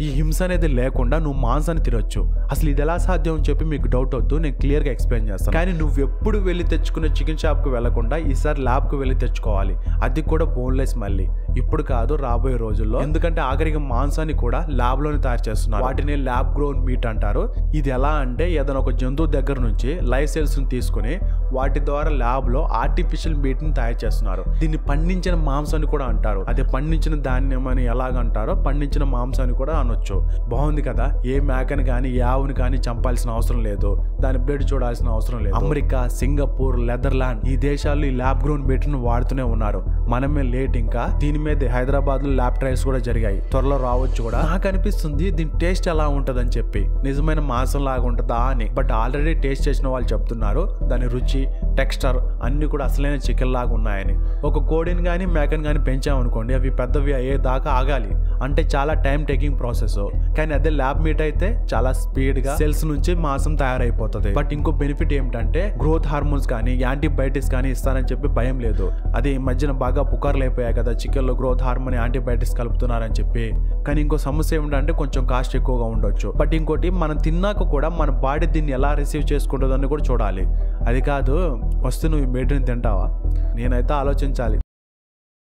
ఈ హింస అనేది లేకుండా నువ్వు మాంసాన్ని తినొచ్చు. అసలు ఇది ఎలా సాధ్యం అని చెప్పి మీకు డౌట్ వద్దు, నేను క్లియర్గా ఎక్స్ప్లెయిన్ చేస్తాను. కానీ నువ్వు ఎప్పుడు వెళ్ళి తెచ్చుకునే చికెన్ షాప్కి వెళ్లకుండా ఈసారి ల్యాబ్కి వెళ్ళి తెచ్చుకోవాలి. అది కూడా బోన్లెస్ మళ్ళీ. ఇప్పుడు కాదు, రాబోయే రోజుల్లో. ఎందుకంటే ఆఖరికి మాంసాన్ని కూడా ల్యాబ్లోనే తయారు చేస్తున్నారు. వాటిని ల్యాబ్ గ్రోన్ మీట్ అంటారు. ఇది ఎలా అంటే ఏదైనా ఒక జంతువు దగ్గర నుంచి లైవ్ సెల్స్ని తీసుకుని వాటి ద్వారా ల్యాబ్లో ఆర్టిఫిషియల్ మీట్ని తయారు చేస్తున్నారు. దీన్ని పండించిన మాంసాన్ని కూడా అంటారు. అదే పండించిన ధాన్యం అని ఎలాగంటారో పండించిన మాంసాన్ని కూడా అనొచ్చు. బాగుంది కదా. ఏ మేకని కానీ ఏ ఆవుని కానీ చంపాల్సిన అవసరం లేదు, దాని బ్లడ్ చూడాల్సిన అవసరం లేదు. అమెరికా, సింగపూర్, నెదర్లాండ్ ఈ దేశాల్లో ఈ ల్యాబ్ గ్రోన్ మీట్ ను వాడుతూనే ఉన్నారు. మనమే లేట్. ఇంకా దీని మీద హైదరాబాద్ లో ల్యాబ్ ట్రయల్స్ కూడా జరిగాయి, త్వరలో రావచ్చు కూడా. నాకు అనిపిస్తుంది దీని టేస్ట్ ఎలా ఉంటదని చెప్పి, నిజమైన మాంసం లాగా ఉంటుందా అని. బట్ ఆల్రెడీ టేస్ట్ చేసిన వాళ్ళు చెప్తున్నారు దాని రుచి, టెక్స్చర్ అన్ని కూడా అసలైన చికెన్ లాగా ఉన్నాయని. ఒక కోడిని కానీ మేకని కానీ పెంచామనుకోండి, అవి పెద్దవి అయ్యేదాకా ఆగాలి. అంటే చాలా టైం టేకింగ్ ప్రాసెస్. కానీ అదే ల్యాబ్ మీట్ అయితే చాలా స్పీడ్ గా సెల్స్ నుంచి మాంసం తయారైపోతుంది. బట్ ఇంకో బెనిఫిట్ ఏమిటంటే గ్రోత్ హార్మోన్స్ కానీ యాంటీబయాటిక్స్ కానీ ఇస్తారని చెప్పి భయం లేదు. అదే ఈ మధ్యన బాగా పుకార్లు అయిపోయాయి కదా, చికెన్ లో గ్రోత్ హార్మోన్ యాంటీబయాటిక్స్ కలుపుతున్నారని చెప్పి. కానీ ఇంకో సమస్య ఏమిటంటే కొంచెం కాస్ట్ ఎక్కువగా ఉండొచ్చు. బట్ ఇంకోటి, మనం తిన్నాక కూడా మన బాడీ దీన్ని ఎలా రిసీవ్ చేసుకుంటుందని కూడా చూడాలి. అది కాదు వస్తే నువ్వు ఈ మీట్ని తింటావా? నేనైతే ఆలోచించాలి.